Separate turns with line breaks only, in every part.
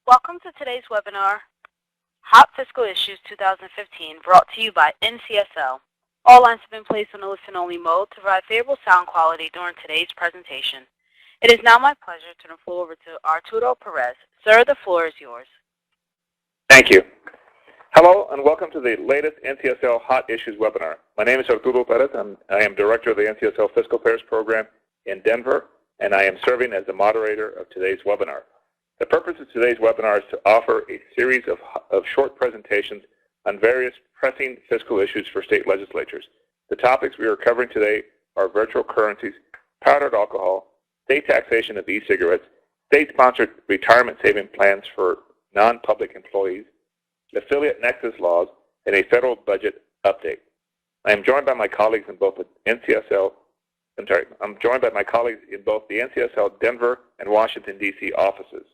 Welcome to today's webinar, Hot Fiscal Issues 2015, brought to you by NCSL. All lines have been placed on a listen-only mode to provide favorable sound quality during today's presentation. It is now my pleasure to turn the floor over to Arturo Perez. Sir, the floor is yours.
Thank you. Hello and welcome to the latest NCSL Hot Issues webinar. My name is Arturo Perez and I am Director of the NCSL Fiscal Affairs Program in Denver, and I am serving as the moderator of today's webinar. The purpose of today's webinar is to offer a series of short presentations on various pressing fiscal issues for state legislatures. The topics we are covering today are virtual currencies, powdered alcohol, state taxation of e-cigarettes, state-sponsored retirement saving plans for non-public employees, affiliate nexus laws, and a federal budget update. I'm joined by my colleagues in both the NCSL Denver and Washington, D.C. offices.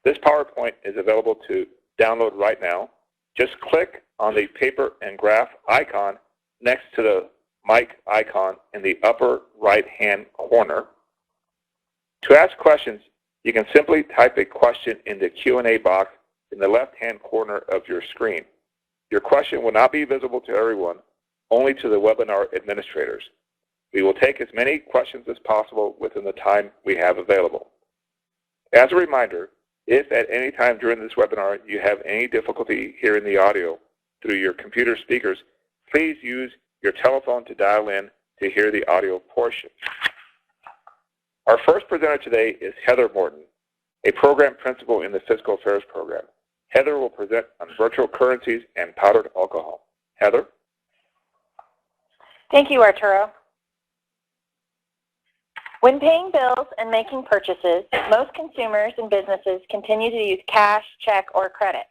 This PowerPoint is available to download right now. Just click on the paper and graph icon next to the mic icon in the upper right-hand corner. To ask questions, you can simply type a question in the Q&A box in the left-hand corner of your screen. Your question will not be visible to everyone, only to the webinar administrators. We will take as many questions as possible within the time we have available. As a reminder, if at any time during this webinar you have any difficulty hearing the audio through your computer speakers, please use your telephone to dial in to hear the audio portion. Our first presenter today is Heather Morton, a program principal in the Fiscal Affairs Program. Heather will present on virtual currencies and powdered alcohol. Heather?
Thank you, Arturo. When paying bills and making purchases, most consumers and businesses continue to use cash, check, or credit.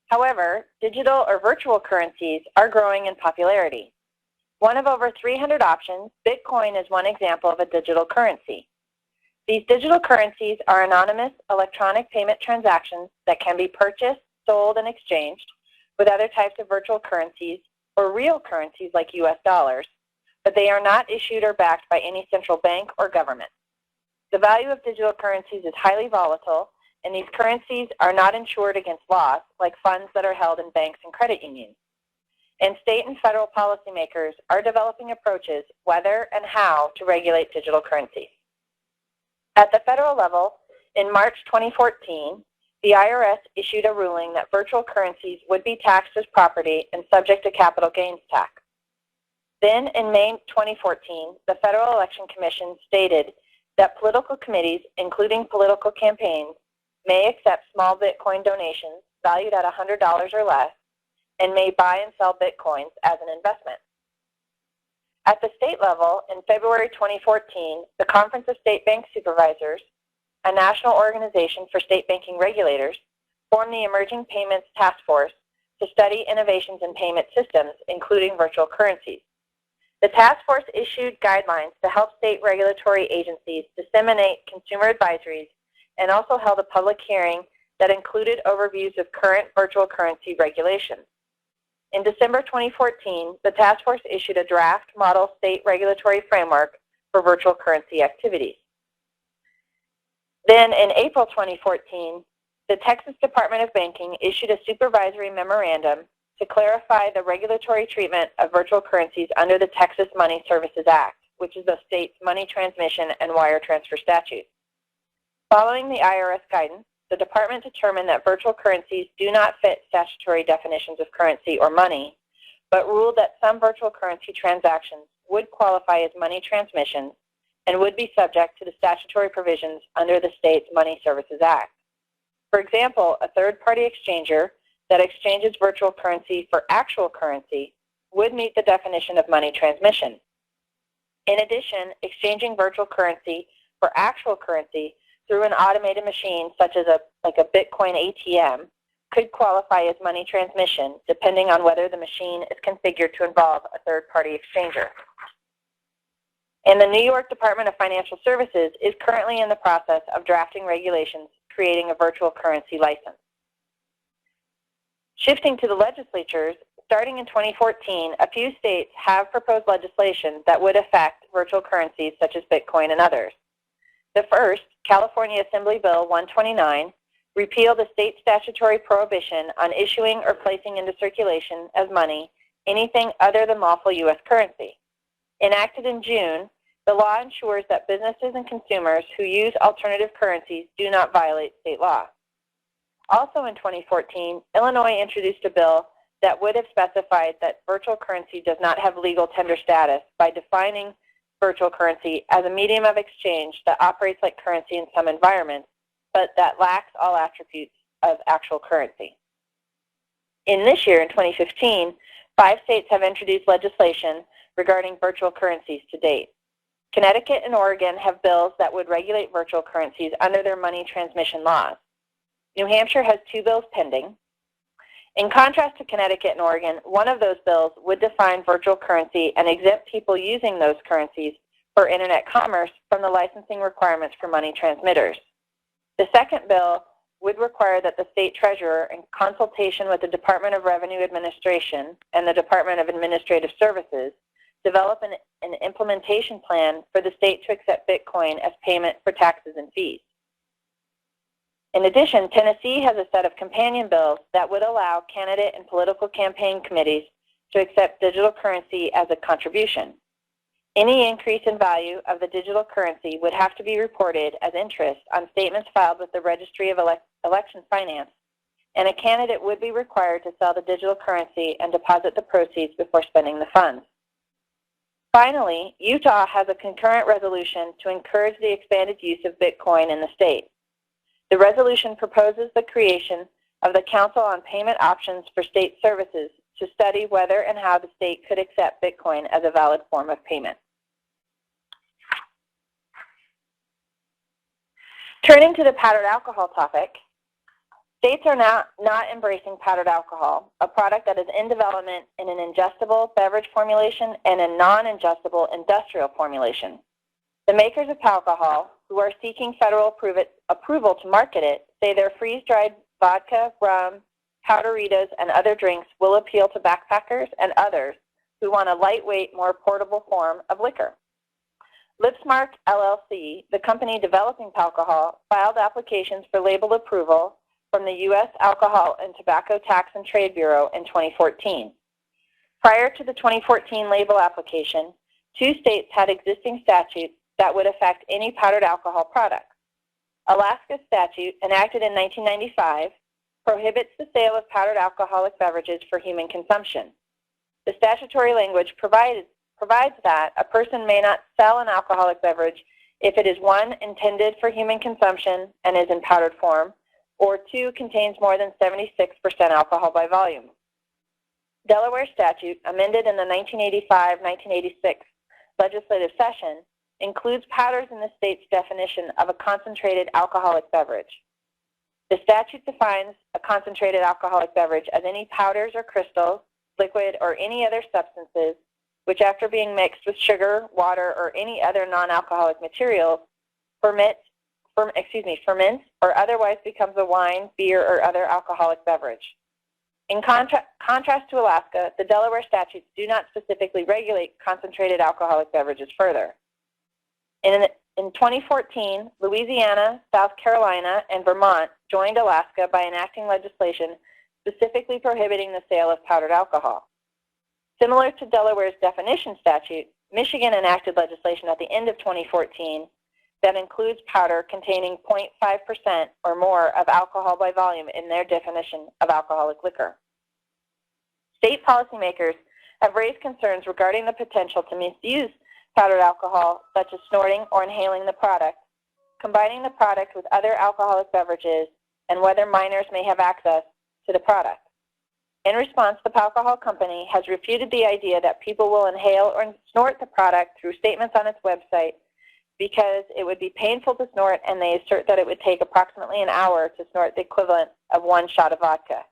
However, digital or virtual currencies are growing in popularity. One of over 300 options, Bitcoin is one example of a digital currency. These digital currencies are anonymous electronic payment transactions that can be purchased, sold, and exchanged with other types of virtual currencies or real currencies like U.S. dollars, but they are not issued or backed by any central bank or government. The value of digital currencies is highly volatile, and these currencies are not insured against loss like funds that are held in banks and credit unions. And state and federal policymakers are developing approaches whether and how to regulate digital currencies. At the federal level, in March 2014, the IRS issued a ruling that virtual currencies would be taxed as property and subject to capital gains tax. Then, in May 2014, the Federal Election Commission stated that political committees, including political campaigns, may accept small Bitcoin donations valued at $100 or less and may buy and sell Bitcoins as an investment. At the state level, in February 2014, the Conference of State Bank Supervisors, a national organization for state banking regulators, formed the Emerging Payments Task Force to study innovations in payment systems, including virtual currencies. The task force issued guidelines to help state regulatory agencies disseminate consumer advisories and also held a public hearing that included overviews of current virtual currency regulations. In December 2014, the task force issued a draft model state regulatory framework for virtual currency activities. Then in April 2014, the Texas Department of Banking issued a supervisory memorandum to clarify the regulatory treatment of virtual currencies under the Texas Money Services Act, which is the state's money transmission and wire transfer statute. Following the IRS guidance, the department determined that virtual currencies do not fit statutory definitions of currency or money, but ruled that some virtual currency transactions would qualify as money transmissions and would be subject to the statutory provisions under the state's Money Services Act. For example, a third-party exchanger that exchanges virtual currency for actual currency would meet the definition of money transmission. In addition, exchanging virtual currency for actual currency through an automated machine such as a Bitcoin ATM could qualify as money transmission depending on whether the machine is configured to involve a third-party exchanger. And the New York Department of Financial Services is currently in the process of drafting regulations creating a virtual currency license. Shifting to the legislatures, starting in 2014, a few states have proposed legislation that would affect virtual currencies such as Bitcoin and others. The first, California Assembly Bill 129, repeal the state statutory prohibition on issuing or placing into circulation as money anything other than lawful U.S. currency. Enacted in June, the law ensures that businesses and consumers who use alternative currencies do not violate state law. Also in 2014, Illinois introduced a bill that would have specified that virtual currency does not have legal tender status by defining virtual currency as a medium of exchange that operates like currency in some environments, but that lacks all attributes of actual currency. In this year, in 2015, 5 states have introduced legislation regarding virtual currencies to date. Connecticut and Oregon have bills that would regulate virtual currencies under their money transmission laws. New Hampshire has 2 bills pending. In contrast to Connecticut and Oregon, one of those bills would define virtual currency and exempt people using those currencies for Internet commerce from the licensing requirements for money transmitters. The second bill would require that the state treasurer, in consultation with the Department of Revenue Administration and the Department of Administrative Services, develop an implementation plan for the state to accept Bitcoin as payment for taxes and fees. In addition, Tennessee has a set of companion bills that would allow candidate and political campaign committees to accept digital currency as a contribution. Any increase in value of the digital currency would have to be reported as interest on statements filed with the Registry of Election Finance, and a candidate would be required to sell the digital currency and deposit the proceeds before spending the funds. Finally, Utah has a concurrent resolution to encourage the expanded use of Bitcoin in the state. The resolution proposes the creation of the Council on Payment Options for State Services to study whether and how the state could accept Bitcoin as a valid form of payment. Turning to the powdered alcohol topic, states are now not embracing powdered alcohol, a product that is in development in an ingestible beverage formulation and a non-ingestible industrial formulation. The makers of alcohol, who are seeking federal approval to market it, say their freeze-dried vodka, rum, powderitas, and other drinks will appeal to backpackers and others who want a lightweight, more portable form of liquor. Lipsmark LLC, the company developing alcohol, filed applications for label approval from the U.S. Alcohol and Tobacco Tax and Trade Bureau in 2014. Prior to the 2014 label application, 2 states had existing statutes that would affect any powdered alcohol products. Alaska's statute, enacted in 1995, prohibits the sale of powdered alcoholic beverages for human consumption. The statutory language provides that a person may not sell an alcoholic beverage if it is 1, intended for human consumption and is in powdered form, or 2, contains more than 76% alcohol by volume. Delaware statute, amended in the 1985-1986 legislative session, includes powders in the state's definition of a concentrated alcoholic beverage. The statute defines a concentrated alcoholic beverage as any powders or crystals, liquid, or any other substances which, after being mixed with sugar, water, or any other non-alcoholic materials, ferments or otherwise becomes a wine, beer, or other alcoholic beverage. In contrast to Alaska, the Delaware statutes do not specifically regulate concentrated alcoholic beverages further. In 2014, Louisiana, South Carolina, and Vermont joined Alaska by enacting legislation specifically prohibiting the sale of powdered alcohol. Similar to Delaware's definition statute, Michigan enacted legislation at the end of 2014 that includes powder containing 0.5% or more of alcohol by volume in their definition of alcoholic liquor. State policymakers have raised concerns regarding the potential to misuse powdered alcohol, such as snorting or inhaling the product, combining the product with other alcoholic beverages, and whether minors may have access to the product. In response, the alcohol company has refuted the idea that people will inhale or snort the product through statements on its website because it would be painful to snort, and they assert that it would take approximately an hour to snort the equivalent of 1 shot of vodka.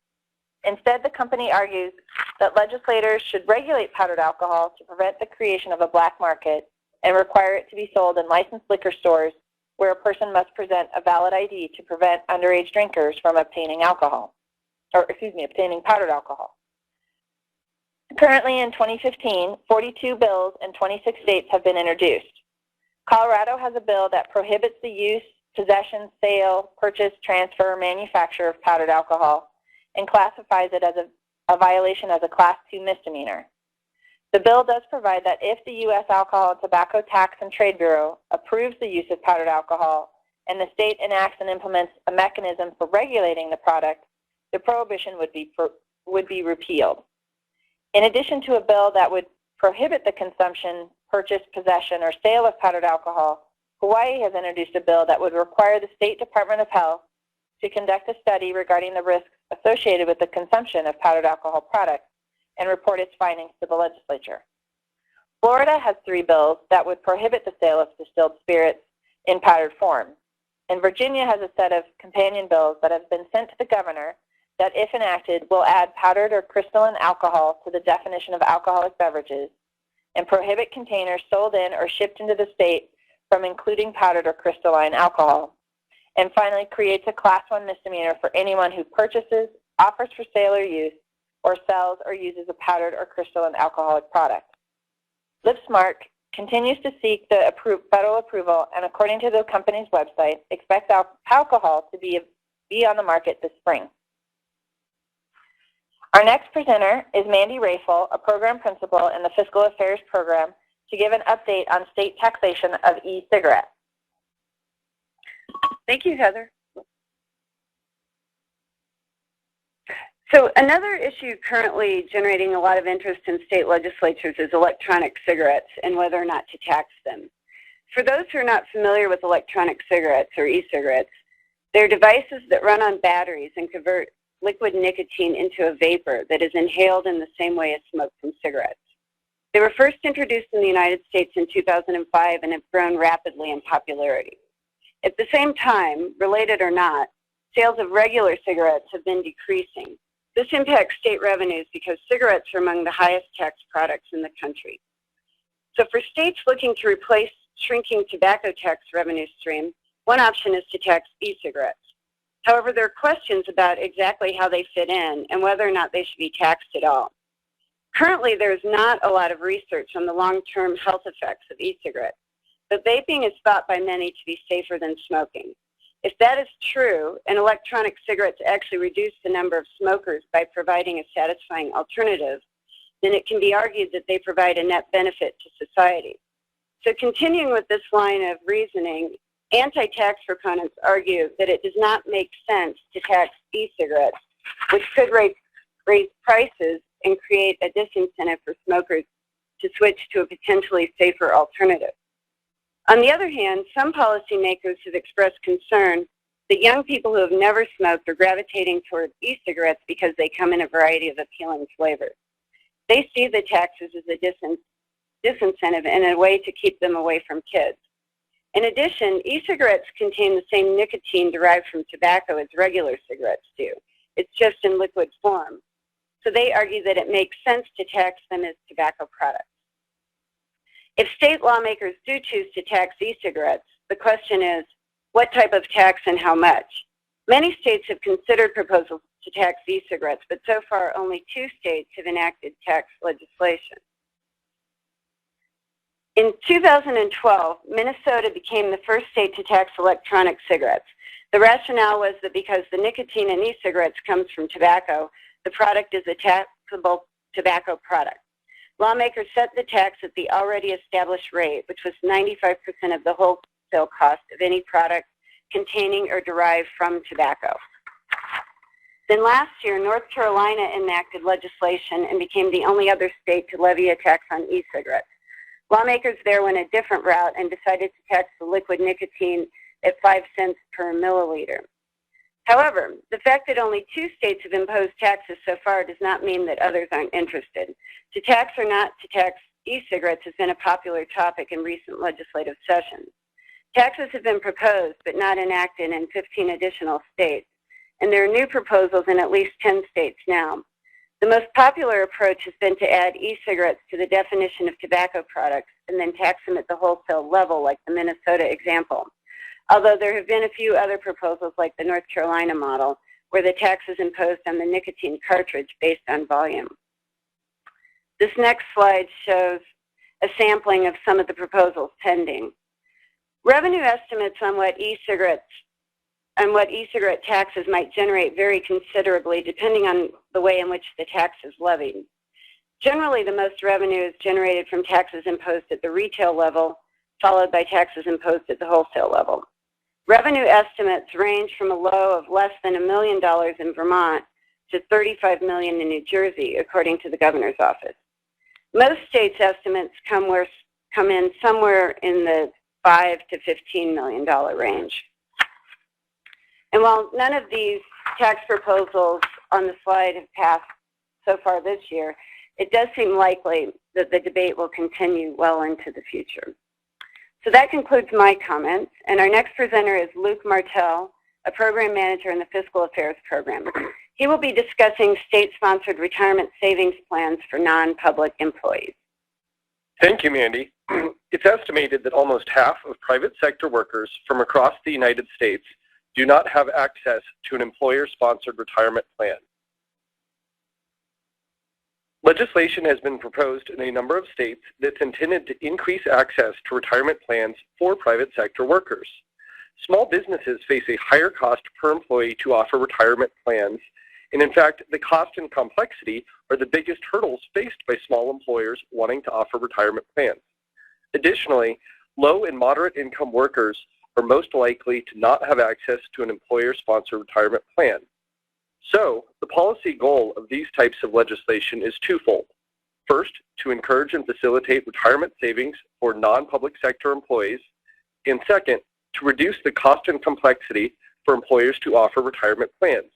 Instead, the company argues that legislators should regulate powdered alcohol to prevent the creation of a black market and require it to be sold in licensed liquor stores where a person must present a valid ID to prevent underage drinkers from obtaining obtaining powdered alcohol. Currently in 2015, 42 bills in 26 states have been introduced. Colorado has a bill that prohibits the use, possession, sale, purchase, transfer, or manufacture of powdered alcohol and classifies it as a violation as a Class 2 misdemeanor. The bill does provide that if the U.S. Alcohol and Tobacco Tax and Trade Bureau approves the use of powdered alcohol and the state enacts and implements a mechanism for regulating the product, the prohibition would be repealed. In addition to a bill that would prohibit the consumption, purchase, possession, or sale of powdered alcohol, Hawaii has introduced a bill that would require the State Department of Health to conduct a study regarding the risks associated with the consumption of powdered alcohol products and report its findings to the legislature. Florida has 3 bills that would prohibit the sale of distilled spirits in powdered form. And Virginia has a set of companion bills that have been sent to the governor that, if enacted, will add powdered or crystalline alcohol to the definition of alcoholic beverages and prohibit containers sold in or shipped into the state from including powdered or crystalline alcohol. And finally, creates a Class 1 misdemeanor for anyone who purchases, offers for sale or use, or sells or uses a powdered or crystalline alcoholic product. LipSmart continues to seek the federal approval, and according to the company's website, expects alcohol to be on the market this spring. Our next presenter is Mandy Rafel, a program principal in the Fiscal Affairs program, to give an update on state taxation of e-cigarettes.
Thank you, Heather. So another issue currently generating a lot of interest in state legislatures is electronic cigarettes and whether or not to tax them. For those who are not familiar with electronic cigarettes or e-cigarettes, they're devices that run on batteries and convert liquid nicotine into a vapor that is inhaled in the same way as smoke from cigarettes. They were first introduced in the United States in 2005 and have grown rapidly in popularity. At the same time, related or not, sales of regular cigarettes have been decreasing. This impacts state revenues because cigarettes are among the highest taxed products in the country. So for states looking to replace shrinking tobacco tax revenue stream, one option is to tax e-cigarettes. However, there are questions about exactly how they fit in and whether or not they should be taxed at all. Currently, there is not a lot of research on the long-term health effects of e-cigarettes, but vaping is thought by many to be safer than smoking. If that is true, and electronic cigarettes actually reduce the number of smokers by providing a satisfying alternative, then it can be argued that they provide a net benefit to society. So continuing with this line of reasoning, anti-tax proponents argue that it does not make sense to tax e-cigarettes, which could raise prices and create a disincentive for smokers to switch to a potentially safer alternative. On the other hand, some policymakers have expressed concern that young people who have never smoked are gravitating toward e-cigarettes because they come in a variety of appealing flavors. They see the taxes as a disincentive and a way to keep them away from kids. In addition, e-cigarettes contain the same nicotine derived from tobacco as regular cigarettes do. It's just in liquid form. So they argue that it makes sense to tax them as tobacco products. If state lawmakers do choose to tax e-cigarettes, the question is, what type of tax and how much? Many states have considered proposals to tax e-cigarettes, but so far only 2 states have enacted tax legislation. In 2012, Minnesota became the first state to tax electronic cigarettes. The rationale was that because the nicotine in e-cigarettes comes from tobacco, the product is a taxable tobacco product. Lawmakers set the tax at the already established rate, which was 95% of the wholesale cost of any product containing or derived from tobacco. Then last year, North Carolina enacted legislation and became the only other state to levy a tax on e-cigarettes. Lawmakers there went a different route and decided to tax the liquid nicotine at 5 cents per milliliter. However, the fact that only 2 states have imposed taxes so far does not mean that others aren't interested. To tax or not to tax e-cigarettes has been a popular topic in recent legislative sessions. Taxes have been proposed but not enacted in 15 additional states, and there are new proposals in at least 10 states now. The most popular approach has been to add e-cigarettes to the definition of tobacco products and then tax them at the wholesale level, like the Minnesota example. Although there have been a few other proposals like the North Carolina model, where the tax is imposed on the nicotine cartridge based on volume. This next slide shows a sampling of some of the proposals pending. Revenue estimates on what e-cigarette taxes might generate vary considerably depending on the way in which the tax is levied. Generally, the most revenue is generated from taxes imposed at the retail level, followed by taxes imposed at the wholesale level. Revenue estimates range from a low of less than $1 million in Vermont to $35 million in New Jersey, according to the governor's office. Most states' estimates come in somewhere in the $5 to $15 million range. And while none of these tax proposals on the slide have passed so far this year, it does seem likely that the debate will continue well into the future. So that concludes my comments, and our next presenter is Luke Martell, a program manager in the Fiscal Affairs program. He will be discussing state-sponsored retirement savings plans for non-public employees.
Thank you, Mandy. It's estimated that almost half of private sector workers from across the United States do not have access to an employer-sponsored retirement plan. Legislation has been proposed in a number of states that's intended to increase access to retirement plans for private sector workers. Small businesses face a higher cost per employee to offer retirement plans, and in fact, the cost and complexity are the biggest hurdles faced by small employers wanting to offer retirement plans. Additionally, low and moderate income workers are most likely to not have access to an employer-sponsored retirement plan. So, the policy goal of these types of legislation is twofold. First, to encourage and facilitate retirement savings for non-public sector employees, and second, to reduce the cost and complexity for employers to offer retirement plans.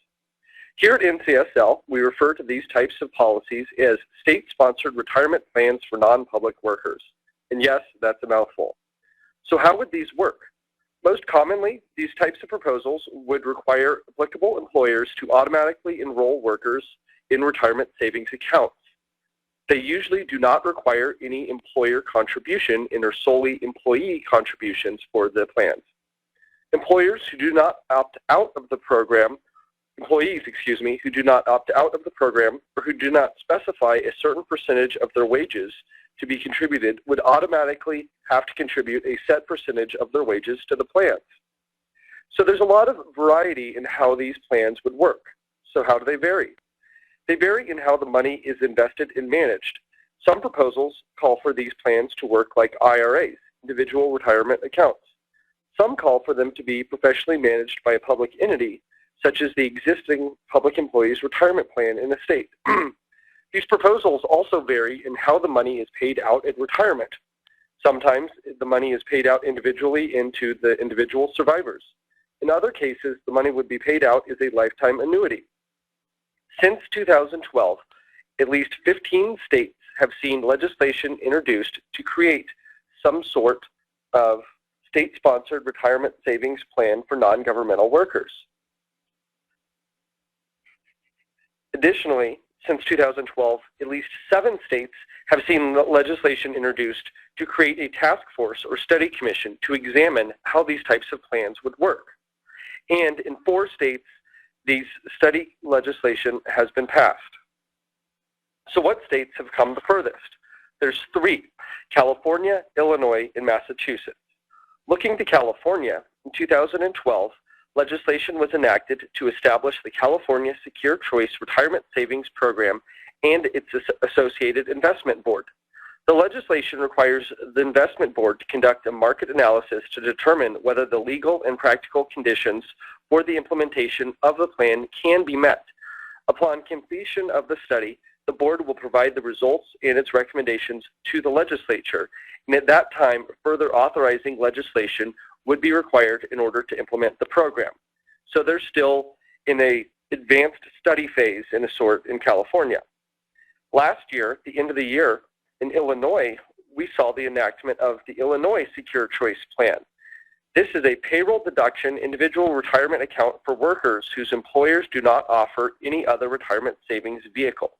Here at NCSL, we refer to these types of policies as state-sponsored retirement plans for non-public workers. And yes, that's a mouthful. So how would these work? Most commonly, these types of proposals would require applicable employers to automatically enroll workers in retirement savings accounts. They usually do not require any employer contribution and are solely employee contributions for the plans. Employers who do not opt out of the program, employees, who do not opt out of the program or who do not specify a certain percentage of their wages to be contributed would automatically have to contribute a set percentage of their wages to the plans. So there's a lot of variety in how these plans would work. So how do they vary? They vary in how the money is invested and managed. Some proposals call for these plans to work like IRAs, individual retirement accounts. Some call for them to be professionally managed by a public entity, such as the existing Public Employees Retirement Plan in the state. These proposals also vary in how the money is paid out at retirement. Sometimes the money is paid out individually into the individual survivors. In other cases, the money would be paid out as a lifetime annuity. Since 2012, at least 15 states have seen legislation introduced to create some sort of state-sponsored retirement savings plan for non-governmental workers. Additionally, since 2012, at least 7 states have seen legislation introduced to create a task force or study commission to examine how these types of plans would work. And in 4 states, these study legislation has been passed. So what states have come the furthest? There's 3, California, Illinois, and Massachusetts. Looking to California, in 2012, legislation was enacted to establish the California Secure Choice Retirement Savings Program and its associated investment board. The legislation requires the investment board to conduct a market analysis to determine whether the legal and practical conditions for the implementation of the plan can be met. Upon completion of the study, the board will provide the results and its recommendations to the legislature, and at that time, further authorizing legislation would be required in order to implement the program. So they're still in an advanced study phase in a sort in California. Last year, at the end of the year, in Illinois, we saw the enactment of the Illinois Secure Choice Plan. This is a payroll deduction individual retirement account for workers whose employers do not offer any other retirement savings vehicle.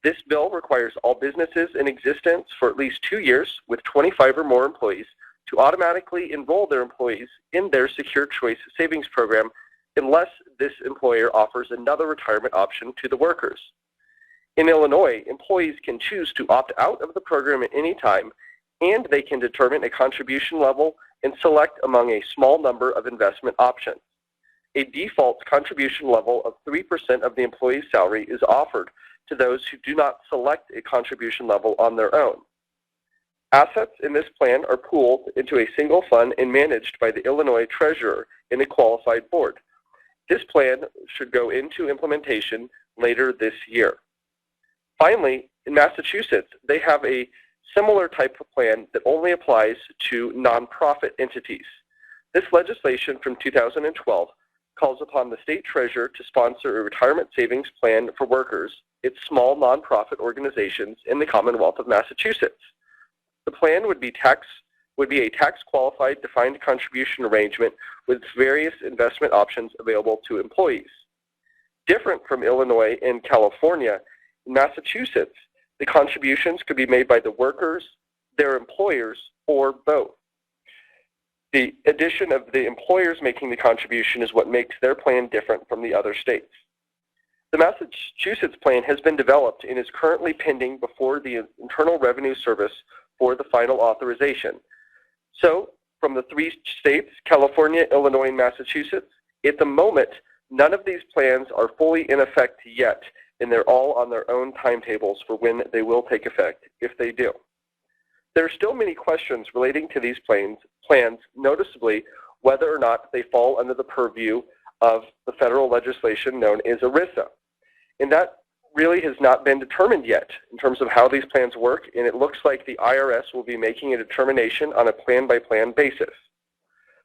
This bill requires all businesses in existence for at least 2 years with 25 or more employees to automatically enroll their employees in their Secure Choice Savings Program unless this employer offers another retirement option to the workers. In Illinois, employees can choose to opt out of the program at any time, and they can determine a contribution level and select among a small number of investment options. A default contribution level of 3% of the employee's salary is offered to those who do not select a contribution level on their own. Assets in this plan are pooled into a single fund and managed by the Illinois Treasurer in a qualified board. This plan should go into implementation later this year. Finally, in Massachusetts, they have a similar type of plan that only applies to nonprofit entities. This legislation from 2012 calls upon the state treasurer to sponsor a retirement savings plan for workers, its small nonprofit organizations in the Commonwealth of Massachusetts. The plan would be a tax-qualified defined contribution arrangement with various investment options available to employees. Different from Illinois and California, in Massachusetts, the contributions could be made by the workers, their employers, or both. The addition of the employers making the contribution is what makes their plan different from the other states. The Massachusetts plan has been developed and is currently pending before the Internal Revenue Service for the final authorization. So, from the three states, California, Illinois, and Massachusetts, at the moment, none of these plans are fully in effect yet, and they're all on their own timetables for when they will take effect, if they do. There are still many questions relating to these plans, noticeably whether or not they fall under the purview of the federal legislation known as ERISA. And that really has not been determined yet in terms of how these plans work, and it looks like the IRS will be making a determination on a plan-by-plan basis.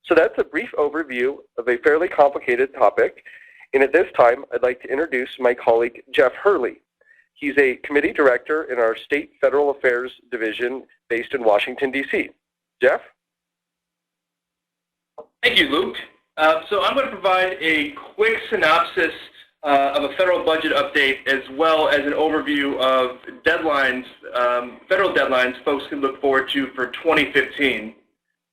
So that's a brief overview of a fairly complicated topic, and at this time I'd like to introduce my colleague Jeff Hurley. He's a committee director in our State Federal Affairs Division based in Washington, D.C. Jeff?
Thank you, Luke. So I'm going to provide a quick synopsis of a federal budget update as well as an overview of deadlines, federal deadlines folks can look forward to for 2015.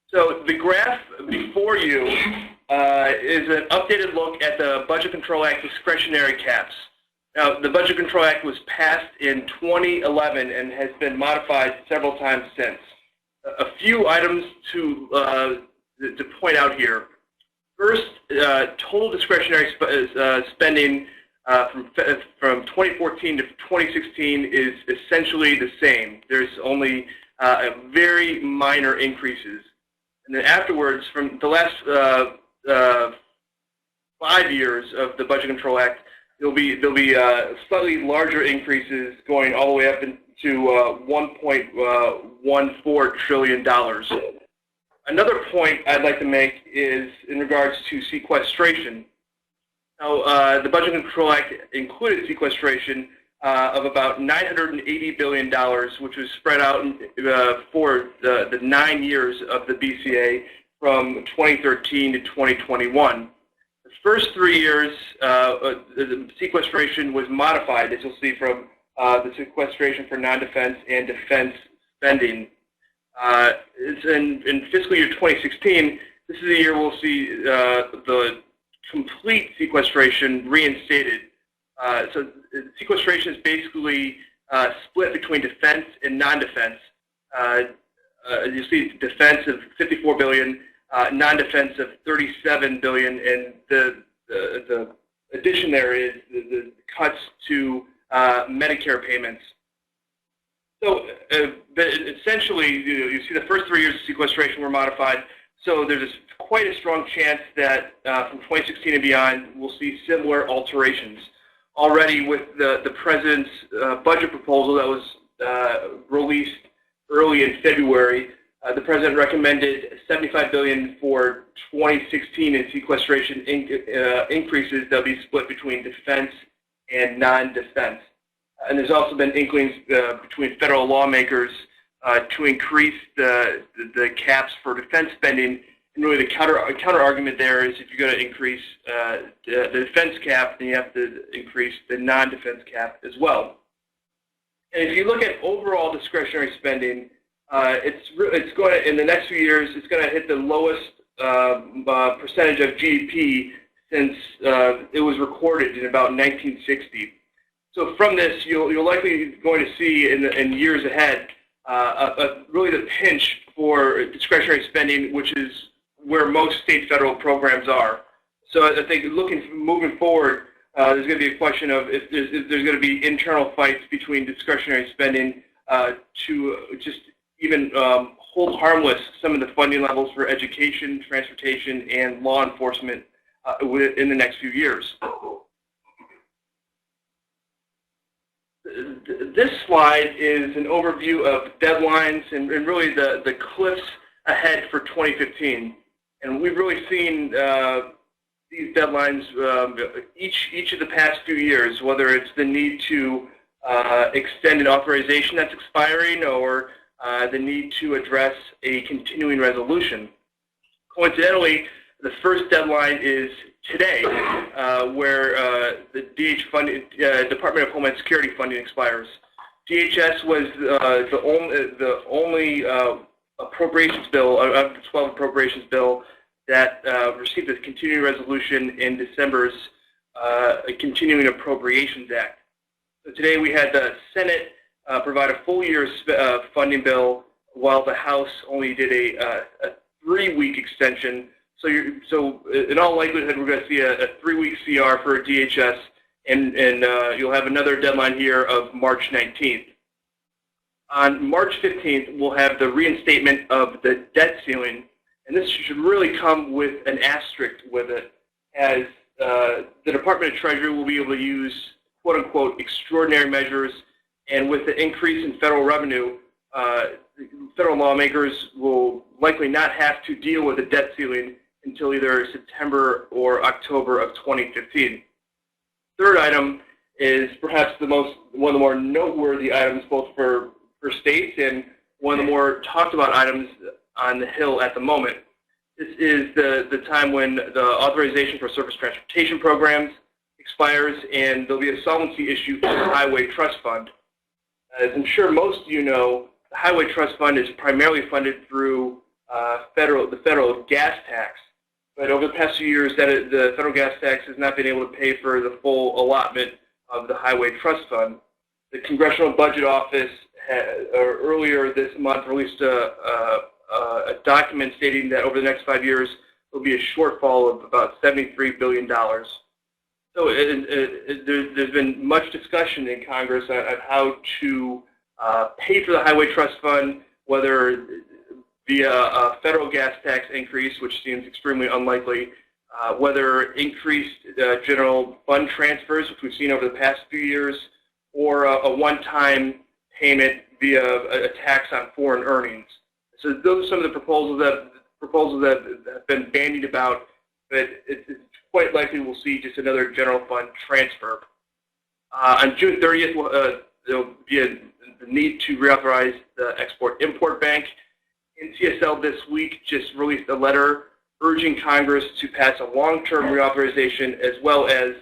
So the graph before you is an updated look at the Budget Control Act discretionary caps. Now, the Budget Control Act was passed in 2011 and has been modified several times since. A few items to point out here. First, total discretionary spending from 2014 to 2016 is essentially the same. There's only very minor increases. And then afterwards, from the last 5 years of the Budget Control Act, there'll be slightly larger increases going all the way up into $1.14 trillion. Another point I'd like to make is in regards to sequestration. Now, the Budget Control Act included sequestration of about $980 billion, which was spread out for the 9 years of the BCA from 2013 to 2021. The first 3 years, the sequestration was modified, as you'll see from the sequestration for non-defense and defense spending. It's in fiscal year 2016, this is the year we'll see the complete sequestration reinstated. So sequestration is basically split between defense and non-defense. You see defense of $54 billion, non-defense of $37 billion, and the addition there is the cuts to Medicare payments. So essentially, you see the first 3 years of sequestration were modified, so there's quite a strong chance that from 2016 and beyond, we'll see similar alterations. Already with the President's budget proposal that was released early in February, the President recommended $75 billion for 2016 in sequestration increases that will be split between defense and non-defense. And there's also been inklings between federal lawmakers to increase the caps for defense spending. And really the counter argument there is if you're going to increase the defense cap, then you have to increase the non-defense cap as well. And if you look at overall discretionary spending, it's going to, in the next few years, it's going to hit the lowest percentage of GDP since it was recorded in about 1960. So from this, you're likely going to see in years ahead really the pinch for discretionary spending, which is where most state federal programs are. So I think moving forward, there's going to be a question of if there's going to be internal fights between discretionary spending to just even hold harmless some of the funding levels for education, transportation, and law enforcement in the next few years. This slide is an overview of deadlines and really the cliffs ahead for 2015. And we've really seen these deadlines each of the past few years, whether it's the need to extend an authorization that's expiring or the need to address a continuing resolution. Coincidentally, the first deadline is today, where the Department of Homeland Security funding expires. DHS was the only appropriations bill, of the 12 appropriations bill, that received a continuing resolution in December's Continuing Appropriations Act. So today we had the Senate provide a full year's funding bill, while the House only did a 3-week extension. So in all likelihood, we're going to see a 3-week CR for DHS, and you'll have another deadline here of March 19th. On March 15th, we'll have the reinstatement of the debt ceiling, and this should really come with an asterisk with it, as the Department of Treasury will be able to use quote-unquote extraordinary measures, and with the increase in federal revenue, federal lawmakers will likely not have to deal with the debt ceiling until either September or October of 2015. Third item is perhaps one of the more noteworthy items both for states and one of the more talked about items on the Hill at the moment. This is the time when the authorization for surface transportation programs expires, and there'll be a solvency issue for the Highway Trust Fund. As I'm sure most of you know, the Highway Trust Fund is primarily funded through the federal gas tax. But over the past few years, the federal gas tax has not been able to pay for the full allotment of the Highway Trust Fund. The Congressional Budget Office earlier this month released a document stating that over the next 5 years, there will be a shortfall of about $73 billion. So there's been much discussion in Congress on how to pay for the Highway Trust Fund, whether via a federal gas tax increase, which seems extremely unlikely, whether increased general fund transfers, which we've seen over the past few years, or a one-time payment via a tax on foreign earnings. So those are some of the proposals that have been bandied about, but it's quite likely we'll see just another general fund transfer. On June 30th, there'll be the need to reauthorize the Export-Import Bank. NCSL this week just released a letter urging Congress to pass a long-term reauthorization as well as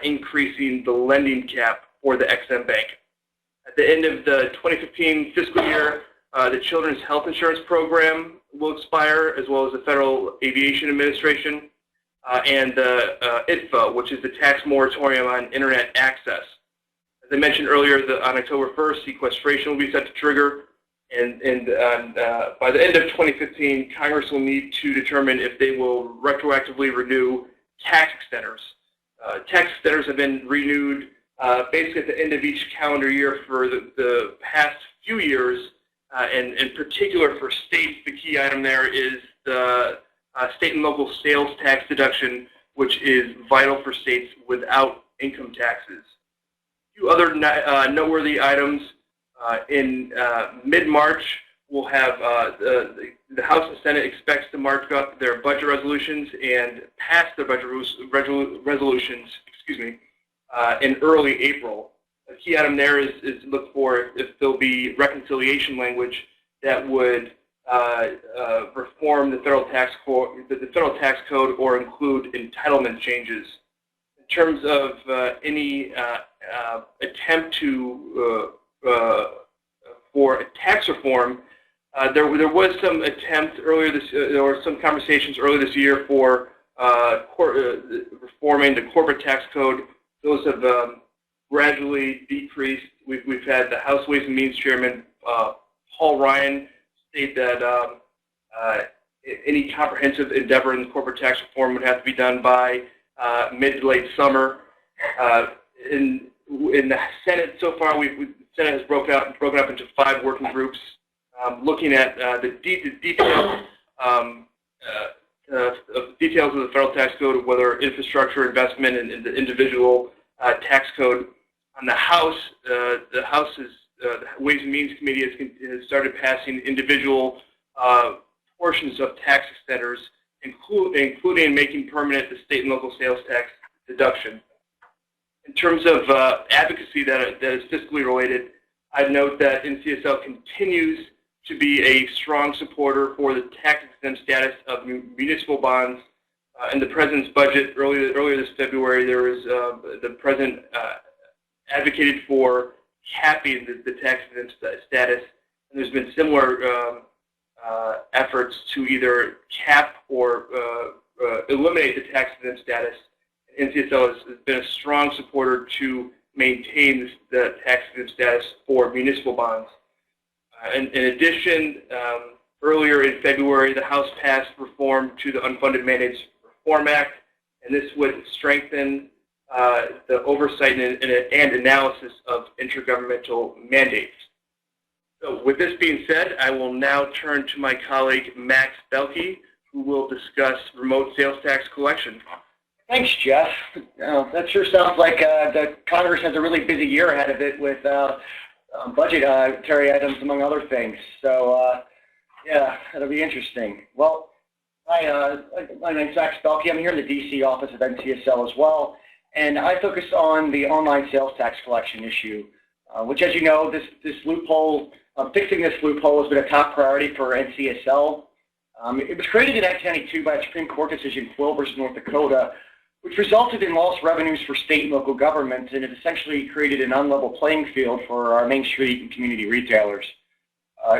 increasing the lending cap for the EXIM Bank. At the end of the 2015 fiscal year, the Children's Health Insurance Program will expire, as well as the Federal Aviation Administration, and the ITFA, which is the Tax Moratorium on Internet Access. As I mentioned earlier, on October 1st, sequestration will be set to trigger, and by the end of 2015, Congress will need to determine if they will retroactively renew tax extenders. Tax extenders have been renewed basically at the end of each calendar year for the past few years, and in particular for states, the key item there is the state and local sales tax deduction, which is vital for states without income taxes. A few other noteworthy items. In mid-March, we'll have the House and Senate expects to mark up their budget resolutions and pass their budget resolutions, in early April. A key item there is to look for if there'll be reconciliation language that would reform the federal tax code or include entitlement changes. In terms of any attempt for a tax reform, there was some attempt earlier there were some conversations earlier this year for reforming the corporate tax code. Those have gradually decreased. We've had the House Ways and Means Chairman Paul Ryan state that any comprehensive endeavor in corporate tax reform would have to be done by mid to late summer. In the Senate so far, the Senate has broken up into 5 working groups looking at the details of the federal tax code, whether infrastructure investment and the individual tax code. On the House, the Ways and Means Committee has started passing individual portions of tax extenders, including making permanent the state and local sales tax deduction. In terms of advocacy that is fiscally related, I'd note that NCSL continues to be a strong supporter for the tax-exempt status of municipal bonds. In the President's budget earlier this February, there was the President advocated for capping the tax-exempt status, and there's been similar efforts to either cap or eliminate the tax-exempt status. NCSL has been a strong supporter to maintain the tax-exempt status for municipal bonds. In addition, earlier in February, the House passed reform to the Unfunded Mandates Reform Act, and this would strengthen the oversight and analysis of intergovernmental mandates. So with this being said, I will now turn to my colleague Max Belke, who will discuss remote sales tax collection.
Thanks, Jeff. That sure sounds like the Congress has a really busy year ahead of it with budgetary items, among other things. So, yeah, that'll be interesting. Well, my name's Max Belke. I'm here in the D.C. office of NCSL as well, and I focus on the online sales tax collection issue, which, as you know, this loophole, fixing this loophole has been a top priority for NCSL. It was created in 1992 by a Supreme Court decision, Quill versus North Dakota, which resulted in lost revenues for state and local governments, and it essentially created an unlevel playing field for our Main Street and community retailers.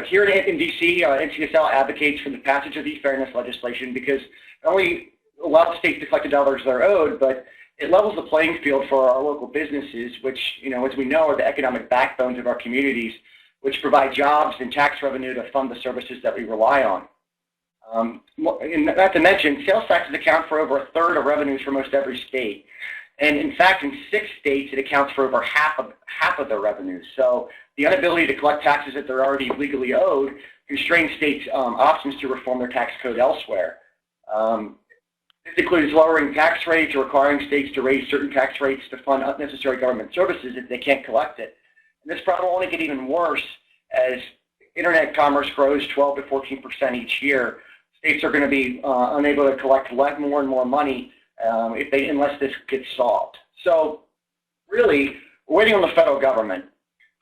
Here in D.C., NCSL advocates for the passage of the fairness legislation because it only allows states to collect the dollars they're owed, but it levels the playing field for our local businesses, which, as we know, are the economic backbones of our communities, which provide jobs and tax revenue to fund the services that we rely on. And not to mention, sales taxes account for over 1/3 of revenues for most every state. And in fact, in 6 states, it accounts for over half of their revenues. So the inability to collect taxes that they're already legally owed constrains states' options to reform their tax code elsewhere. This includes lowering tax rates or requiring states to raise certain tax rates to fund unnecessary government services if they can't collect it. And this problem will only get even worse as internet commerce grows 12 to 14% each year. States are going to be unable to collect more and more money unless this gets solved. So really, we're waiting on the federal government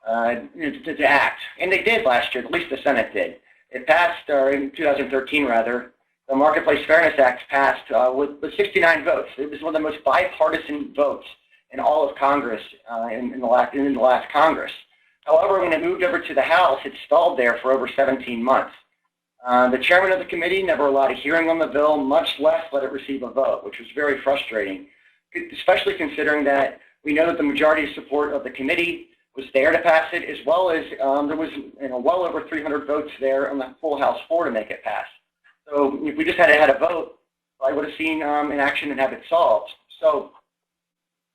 to act. And they did last year, at least the Senate did. It passed, in 2013 rather, the Marketplace Fairness Act passed with 69 votes. It was one of the most bipartisan votes in all of Congress in the last Congress. However, when it moved over to the House, it stalled there for over 17 months. The chairman of the committee never allowed a hearing on the bill, much less let it receive a vote, which was very frustrating, especially considering that we know that the majority of support of the committee was there to pass it, as well as there was well over 300 votes there on the full House floor to make it pass. So if we just had a vote, I would have seen in action and have it solved. So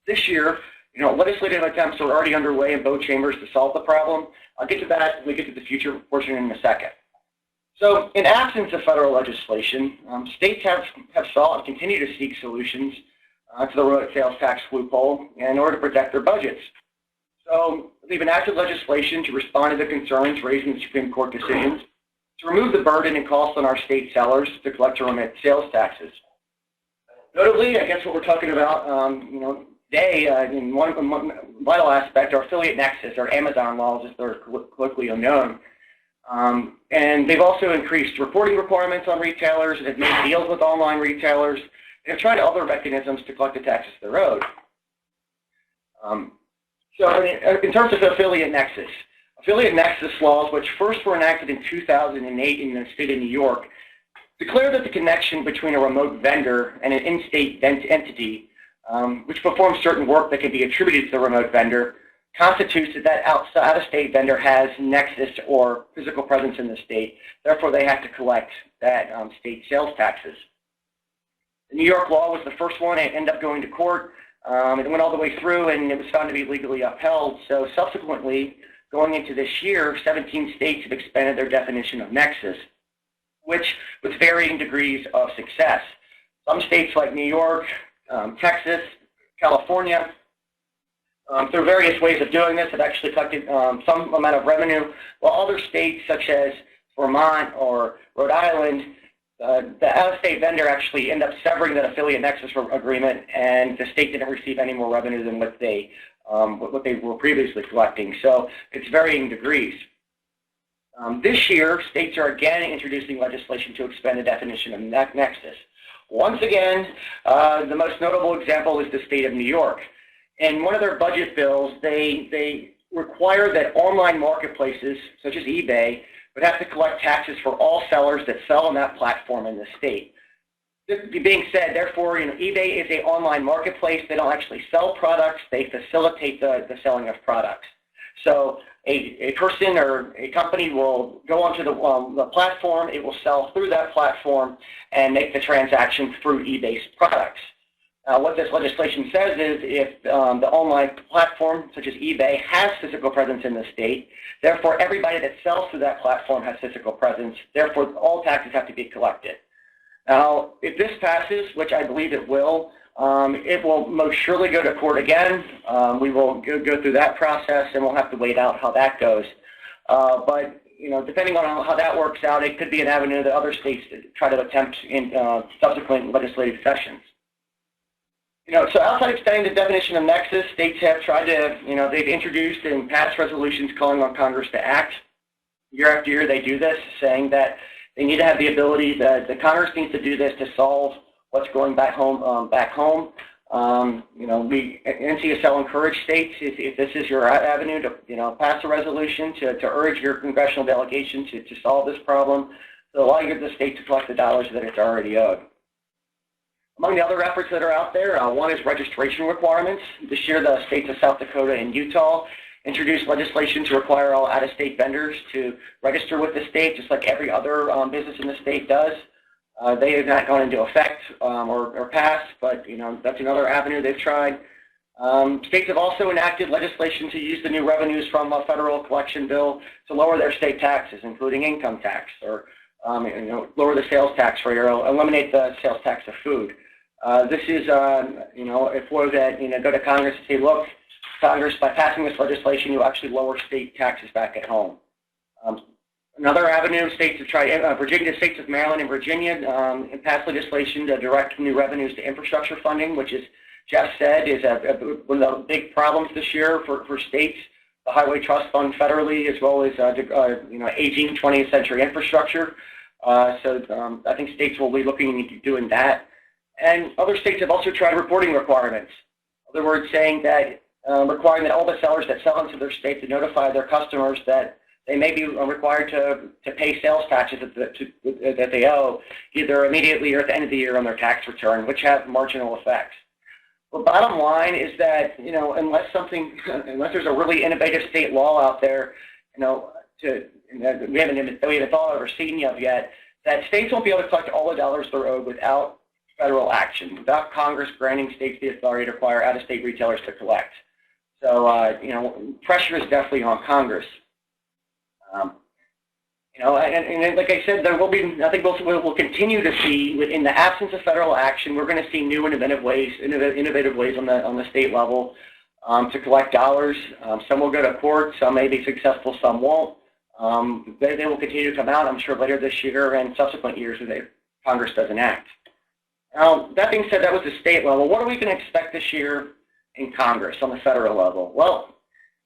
this year, legislative attempts are already underway in both chambers to solve the problem. I'll get to that when we get to the future portion in a second. So in absence of federal legislation, states have sought and continue to seek solutions to the remote sales tax loophole in order to protect their budgets. So they've enacted legislation to respond to the concerns raised in the Supreme Court decisions to remove the burden and cost on our state sellers to collect or remit sales taxes. Notably, I guess what we're talking about, today, in one vital aspect, are affiliate nexus, or Amazon laws, as they're colloquially known. And they've also increased reporting requirements on retailers, and have made deals with online retailers, and have tried other mechanisms to collect the taxes they're owed. So in terms of affiliate nexus laws, which first were enacted in 2008 in the state of New York, declare that the connection between a remote vendor and an in-state entity, which performs certain work that can be attributed to the remote vendor, constitutes that out-of-state vendor has nexus or physical presence in the state. Therefore, they have to collect that state sales taxes. The New York law was the first one. It ended up going to court. It went all the way through, and it was found to be legally upheld. So subsequently, going into this year, 17 states have expanded their definition of nexus, which with varying degrees of success. Some states like New York, Texas, California, through various ways of doing this, have actually collected some amount of revenue, while other states such as Vermont or Rhode Island, the out-of-state vendor actually ended up severing that affiliate nexus agreement, and the state didn't receive any more revenue than what they were previously collecting. So it's varying degrees. This year, states are again introducing legislation to expand the definition of nexus. Once again, the most notable example is the state of New York. In one of their budget bills, they require that online marketplaces, such as eBay, would have to collect taxes for all sellers that sell on that platform in the state. This being said, therefore, eBay is an online marketplace. They don't actually sell products. They facilitate the selling of products. So a person or a company will go onto the platform. It will sell through that platform and make the transaction through eBay's products. What this legislation says is if the online platform, such as eBay, has physical presence in the state, therefore everybody that sells through that platform has physical presence, therefore all taxes have to be collected. Now, if this passes, which I believe it will most surely go to court again. We will go through that process, and we'll have to wait out how that goes. But depending on how that works out, it could be an avenue that other states try to attempt in subsequent legislative sessions. So outside extending the definition of nexus, states have tried to, they've introduced and passed resolutions calling on Congress to act. Year after year, they do this, saying that they need to have the ability that the Congress needs to do this to solve what's going back home. NCSL encourage states, if this is your avenue to, pass a resolution to urge your congressional delegation to solve this problem, to allow the state to collect the dollars that it's already owed. Among the other efforts that are out there, one is registration requirements. This year, the states of South Dakota and Utah introduced legislation to require all out-of-state vendors to register with the state, just like every other business in the state does. They have not gone into effect or passed, but that's another avenue they've tried. States have also enacted legislation to use the new revenues from a federal collection bill to lower their state taxes, including income tax, or lower the sales tax rate, or eliminate the sales tax of food. This is, if we're that, go to Congress and say, look, Congress, by passing this legislation, you actually lower state taxes back at home. Another avenue, states have tried, the states of Maryland and Virginia passed legislation to direct new revenues to infrastructure funding, which, as Jeff said, is one of the big problems this year for states. The Highway Trust Fund federally, as well as aging 20th century infrastructure. So I think states will be looking into doing that. And other states have also tried reporting requirements. In other words, saying that requiring that all the sellers that sell into their state to notify their customers that they may be required to pay sales taxes that they owe, either immediately or at the end of the year on their tax return, which have marginal effects. The bottom line is that, unless there's a really innovative state law out there, we haven't thought of or seen yet, that states won't be able to collect all the dollars they're owed without federal action, without Congress granting states the authority to require out-of-state retailers to collect. So, pressure is definitely on Congress. And like I said, there will be, I think we'll continue to see, in the absence of federal action, we're going to see new innovative ways on the state level to collect dollars. Some will go to court, some may be successful, some won't. They will continue to come out, I'm sure, later this year and subsequent years if Congress doesn't act. Now, that being said, that was the state level. What are we going to expect this year in Congress on the federal level? Well,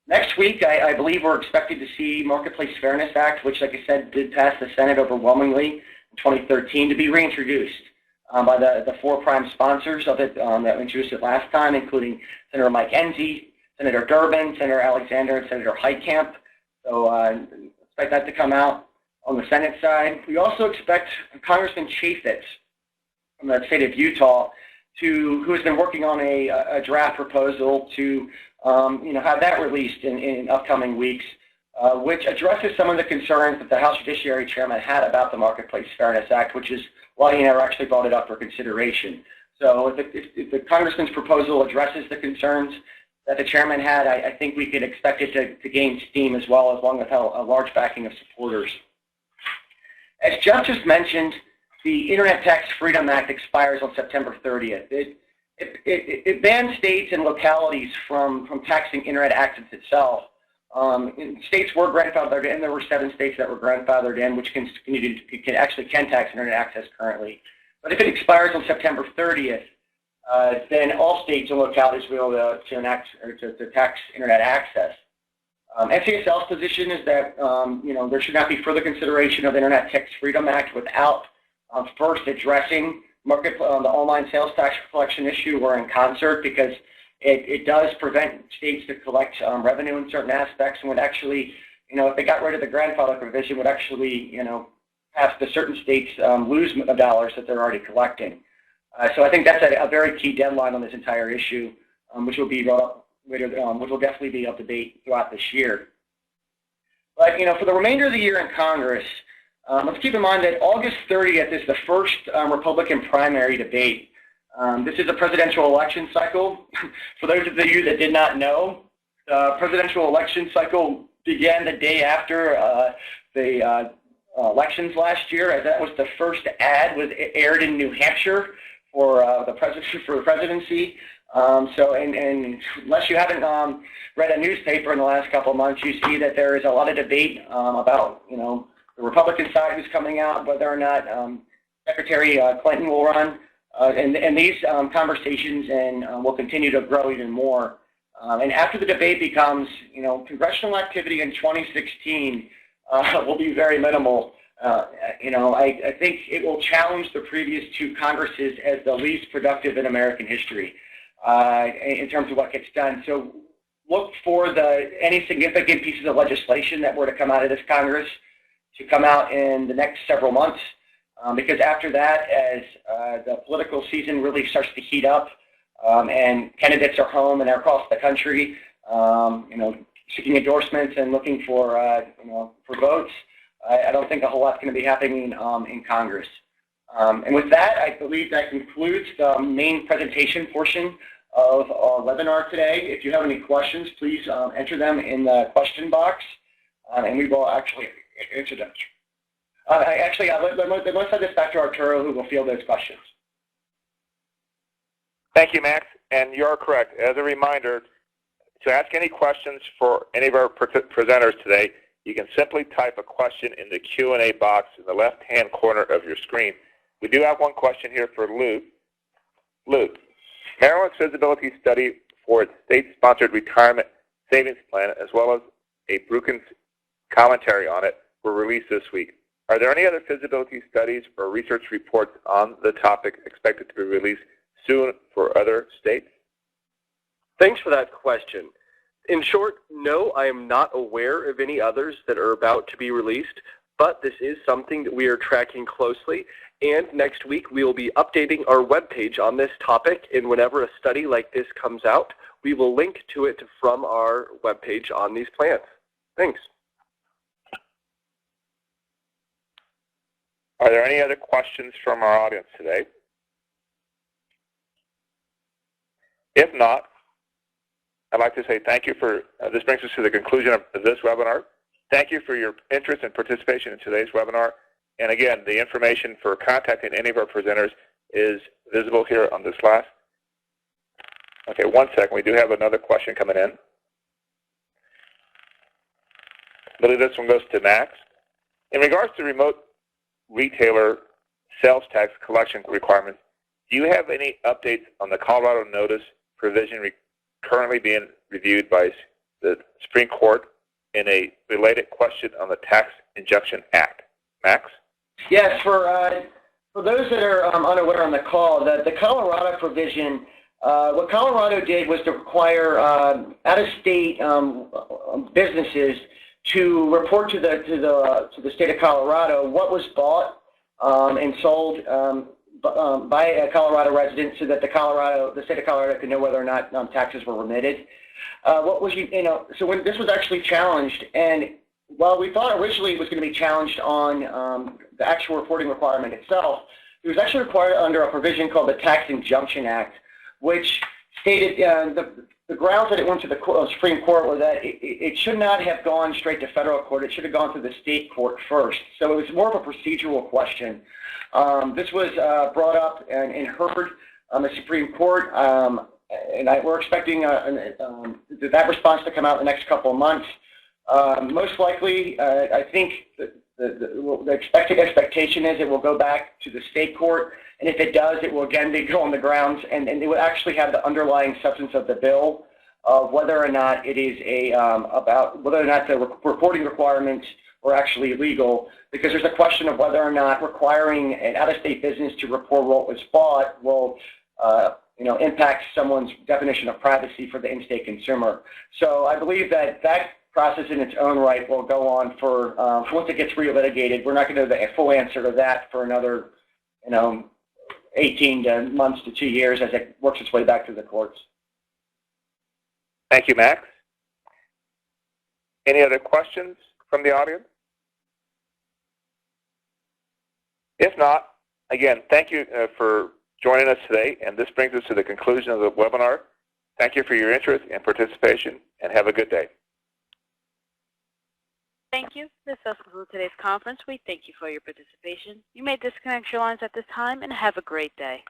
next week, I believe we're expected to see Marketplace Fairness Act, which, like I said, did pass the Senate overwhelmingly in 2013, to be reintroduced by the four prime sponsors of it that introduced it last time, including Senator Mike Enzi, Senator Durbin, Senator Alexander, and Senator Heitkamp. So expect that to come out on the Senate side. We also expect Congressman Chaffetz from the state of Utah, who has been working on a draft proposal to have that released in upcoming weeks, which addresses some of the concerns that the House Judiciary Chairman had about the Marketplace Fairness Act, which is why he never actually brought it up for consideration. So if the Congressman's proposal addresses the concerns that the Chairman had, I think we could expect it to gain steam as well, along with a large backing of supporters. As Jeff just mentioned, the Internet Tax Freedom Act expires on September 30th. It bans states and localities from taxing Internet access itself. States were grandfathered in. There were 7 states that were grandfathered in, which can tax Internet access currently. But if it expires on September 30th, then all states and localities will be able to tax Internet access. NCSL's position is that there should not be further consideration of the Internet Tax Freedom Act without first addressing the online sales tax collection issue or in concert, because it does prevent states to collect revenue in certain aspects, and would actually, if they got rid of the grandfather provision, would actually, have the certain states lose the dollars that they're already collecting. So I think that's a very key deadline on this entire issue, which will be brought up later, which will definitely be up to date throughout this year. But for the remainder of the year in Congress, let's keep in mind that August 30th is the first Republican primary debate. This is a presidential election cycle. For those of you that did not know, the presidential election cycle began the day after the elections last year, as that was the first ad was aired in New Hampshire for the presidency. So, and unless you haven't read a newspaper in the last couple of months, you see that there is a lot of debate about the Republican side who's coming out, whether or not Secretary Clinton will run. And these conversations will continue to grow even more. And after the debate becomes, congressional activity in 2016 will be very minimal. I think it will challenge the previous 2 Congresses as the least productive in American history in terms of what gets done. So look for any significant pieces of legislation that were to come out of this Congress to come out in the next several months. Because after that, as the political season really starts to heat up and candidates are home and they're across the country, seeking endorsements and looking for votes, I don't think a whole lot's going to be happening in Congress. And with that, I believe that concludes the main presentation portion of our webinar today. If you have any questions, please enter them in the question box, and we will actually answer them. Let's send this back to Arturo, who will field those questions.
Thank you, Max. And you're correct. As a reminder, to ask any questions for any of our presenters today, you can simply type a question in the Q&A box in the left-hand corner of your screen. We do have one question here for Luke. Luke, Maryland's feasibility study for its state-sponsored retirement savings plan, as well as a Brukin's commentary on it, were released this week. Are there any other feasibility studies or research reports on the topic expected to be released soon for other states?
Thanks for that question. In short, no, I am not aware of any others that are about to be released, but this is something that we are tracking closely, and next week we will be updating our webpage on this topic, and whenever a study like this comes out, we will link to it from our webpage on these plans. Thanks.
Are there any other questions from our audience today? If not, I'd like to say thank you for, this brings us to the conclusion of this webinar. Thank you for your interest and participation in today's webinar. And again, the information for contacting any of our presenters is visible here on this slide. Okay, 1 second. We do have another question coming in. I believe this one goes to Max. In regards to remote retailer sales tax collection requirements, do you have any updates on the Colorado notice provision currently being reviewed by the Supreme Court in a related question on the Tax Injunction Act? Max?
Yes, for those that are unaware on the call, the Colorado provision, what Colorado did was to require out-of-state businesses to report to the state of Colorado what was bought and sold by a Colorado resident, so that the state of Colorado could know whether or not taxes were remitted. What was so when this was actually challenged, and while we thought originally it was going to be challenged on the actual reporting requirement itself, it was actually required under a provision called the Tax Injunction Act, which stated the grounds that it went to the Supreme Court were that it should not have gone straight to federal court. It should have gone to the state court first. So it was more of a procedural question. This was brought up and heard on the Supreme Court, and we're expecting that response to come out in the next couple of months. Most likely, I think the expectation is it will go back to the state court, and if it does, it will again go on the grounds, and it will actually have the underlying substance of the bill of whether or not it is about whether or not the reporting requirements were actually legal, because there's a question of whether or not requiring an out-of-state business to report what was bought will impact someone's definition of privacy for the in-state consumer. So I believe that process in its own right will go on for once it gets re-litigated. We're not going to know the full answer to that for another 18 months to 2 years as it works its way back through the courts.
Thank you, Max. Any other questions from the audience? If not, again, thank you for joining us today, and this brings us to the conclusion of the webinar. Thank you for your interest and participation, and have a good day.
Thank you. This does conclude today's conference. We thank you for your participation. You may disconnect your lines at this time and have a great day.